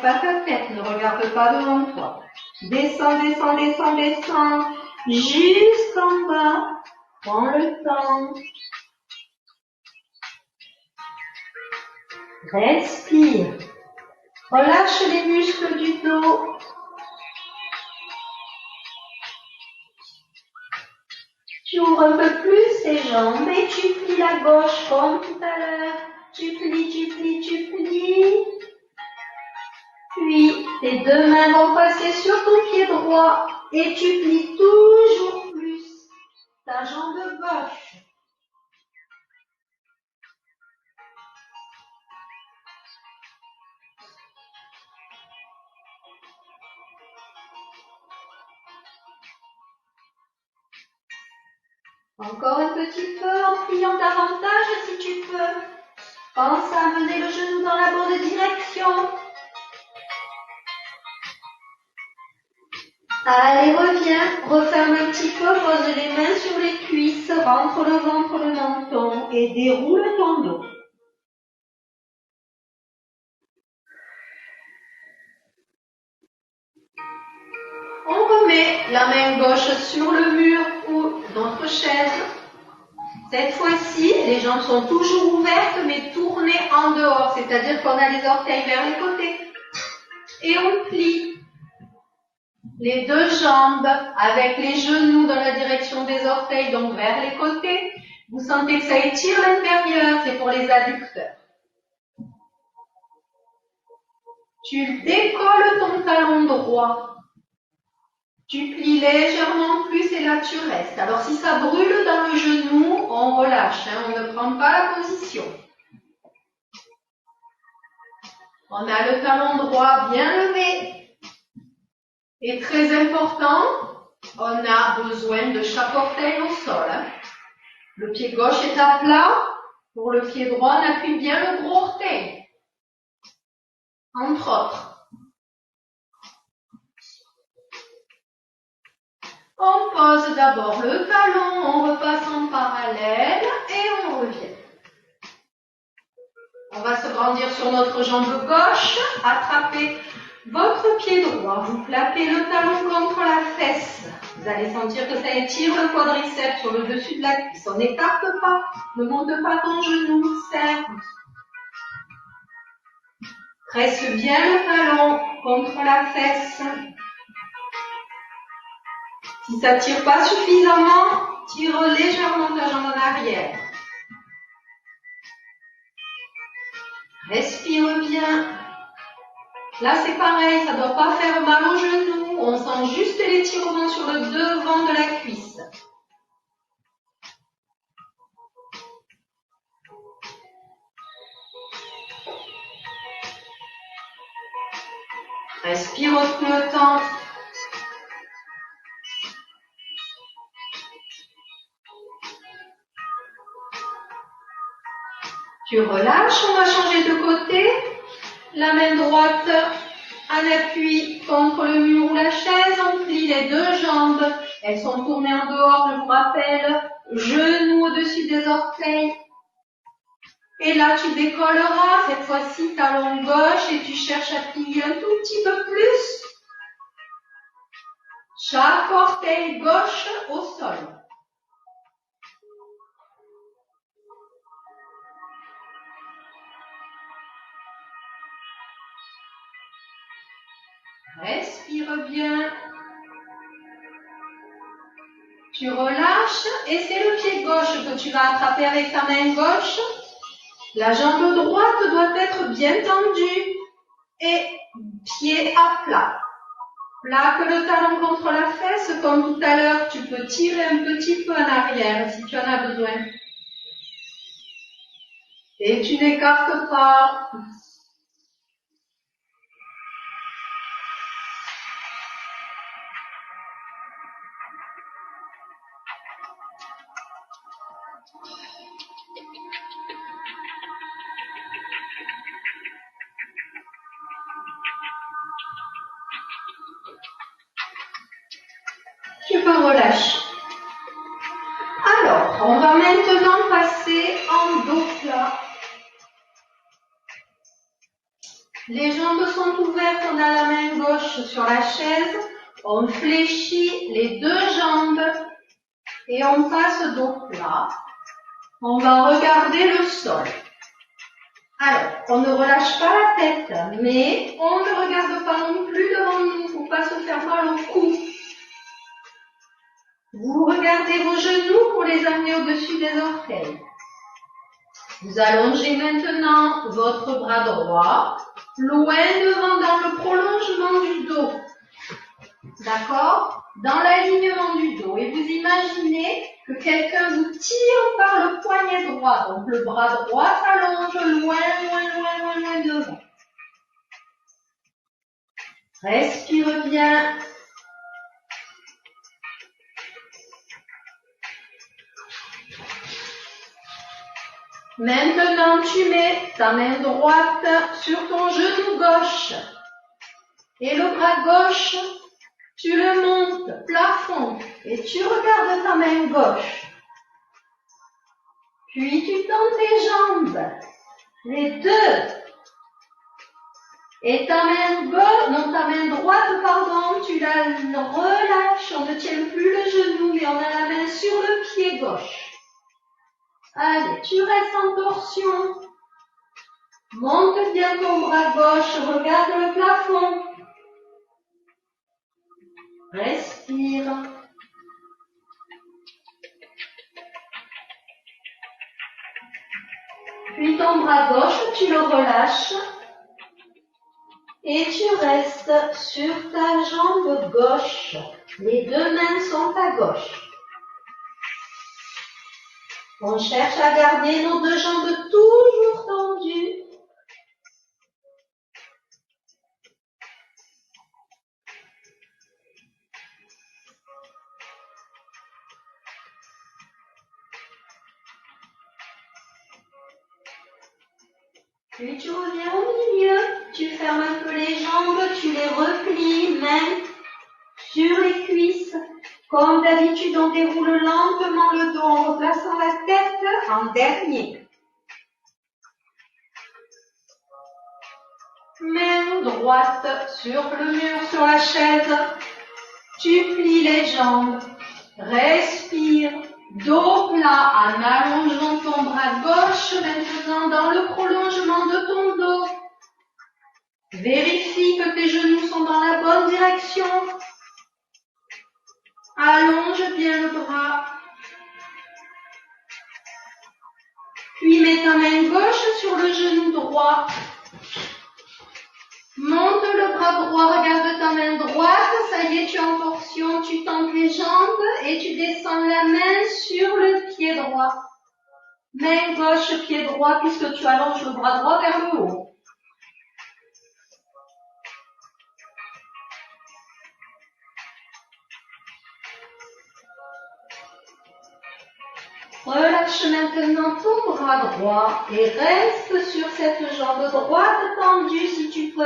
Pas ta tête, ne regarde pas devant toi. Descends, descends, descends, descends, jusqu'en bas. Prends le temps. Respire. Relâche les muscles du dos. Tu ouvres un peu plus tes jambes et tu plies la gauche comme tout à l'heure. Tu plies, tu plies, tu plies. Puis, tes deux mains vont passer sur ton pied droit et tu plies toujours plus ta jambe gauche. Encore un petit peu en pliant davantage si tu peux. Pense à amener le genou dans la bonne direction. Allez, reviens, referme un petit peu, pose les mains sur les cuisses, rentre le ventre, le menton et déroule ton dos. On remet la main gauche sur le mur ou notre chaise. Cette fois-ci, les jambes sont toujours ouvertes mais tournées en dehors, c'est-à-dire qu'on a les orteils vers les côtés. Et on plie les deux jambes avec les genoux dans la direction des orteils, donc vers les côtés. Vous sentez que ça étire l'intérieur, c'est pour les adducteurs. Tu décolles ton talon droit. Tu plies légèrement plus et là tu restes. Alors si ça brûle dans le genou, on relâche, on ne prend pas la position. On a le talon droit bien levé. Et très important, on a besoin de chaque orteil au sol. Le pied gauche est à plat. Pour le pied droit, on appuie bien le gros orteil. Entre autres. On pose d'abord le talon, on repasse en parallèle et on revient. On va se grandir sur notre jambe gauche, attrapez votre pied droit, vous plaquez le talon contre la fesse. Vous allez sentir que ça étire le quadriceps sur le dessus de la cuisse. On n'écarte pas, ne monte pas ton genou, serre. Presse bien le talon contre la fesse. Si ça ne tire pas suffisamment, tire légèrement ta jambe en arrière. Respire bien. Là, c'est pareil, ça ne doit pas faire mal au genou. On sent juste l'étirement sur le devant de la cuisse. Respire tout le temps. Tu relâches, on va changer de côté. La main droite en appui contre le mur ou la chaise. On plie les deux jambes. Elles sont tournées en dehors, je vous rappelle. Genoux au-dessus des orteils. Et là, tu décolleras. Cette fois-ci, talon gauche et tu cherches à plier un tout petit peu plus. Chaque orteil gauche au sol. Respire bien. Tu relâches et c'est le pied gauche que tu vas attraper avec ta main gauche. La jambe droite doit être bien tendue et pied à plat. Plaque le talon contre la fesse comme tout à l'heure. Tu peux tirer un petit peu en arrière si tu en as besoin. Et tu n'écartes pas. Tu peux relâcher. Alors, on va maintenant passer en dos plat. Les jambes sont ouvertes sur la chaise, on fléchit les deux jambes et on passe dos plat. On va regarder le sol. Alors, on ne relâche pas la tête, mais on ne regarde pas non plus devant nous pour pas se faire mal au cou. Vous regardez vos genoux pour les amener au-dessus des orteils. Vous allongez maintenant votre bras droit, loin devant dans le prolongement du dos. D'accord? Dans l'alignement du dos. Et vous imaginez que quelqu'un vous tire par le poignet droit. Donc le bras droit s'allonge loin devant. Respire bien. Maintenant, tu mets ta main droite sur ton genou gauche. Et le bras gauche, tu le montes, plafond. Et tu regardes ta main gauche. Puis tu tends tes jambes. Les deux. Et ta main droite, tu la relâches. On ne tient plus le genou, mais on a la main sur le pied gauche. Allez, tu restes en torsion. Monte bien ton bras gauche, regarde le plafond. Respire. Puis ton bras gauche, tu le relâches. Et tu restes sur ta jambe gauche. Les deux mains sont à gauche. On cherche à garder nos deux jambes toujours tendues. Puis tu reviens au milieu. Tu fermes un peu les jambes, tu les replies, mains sur les cuisses. Comme d'habitude, on déroule lentement le dos en replaçant la tête en dernier. Main droite sur le mur, sur la chaise. Tu plies les jambes. Respire. Dos plat en allongeant ton bras gauche maintenant dans le prolongement de ton dos. Vérifie que tes genoux sont dans la bonne direction. Allonge bien le bras. Puis mets ta main gauche sur le genou droit. Monte le bras droit, regarde ta main droite. Ça y est, tu es en torsion, tu tends les jambes et tu descends la main sur le pied droit. Main gauche, pied droit, puisque tu allonges le bras droit vers le haut. Relâche maintenant ton bras droit et reste sur cette jambe droite tendue si tu peux.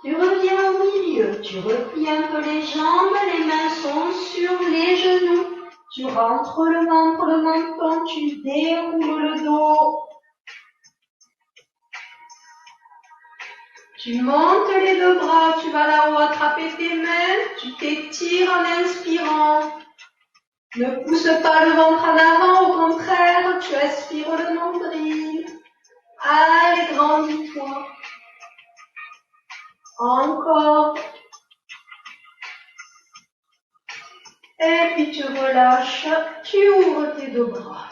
Tu reviens au milieu, tu replies un peu les jambes, les mains sont sur les genoux. Tu rentres le ventre, le menton, tu déroules le dos. Tu montes les deux bras, tu vas là-haut attraper tes mains, tu t'étires en inspirant. Ne pousse pas le ventre en avant, au contraire, tu aspires le nombril. Allez, grandis-toi. Encore. Et puis tu relâches, tu ouvres tes deux bras.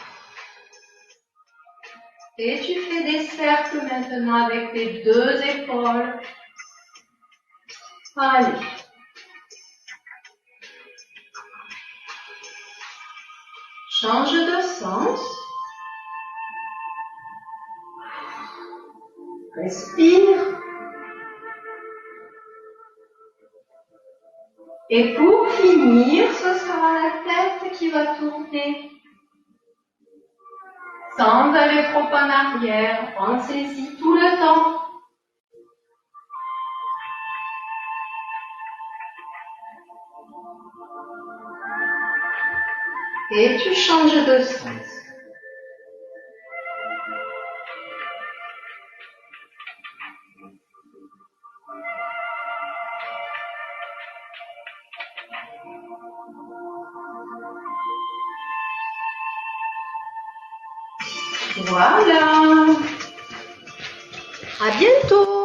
Et tu fais des cercles maintenant avec tes deux épaules. Allez. Change de sens. Respire. Et pour finir, ce sera la tête qui va tourner. Sans aller trop en arrière, on saisit tout le temps. Et tu changes de sens. Voilà. À bientôt.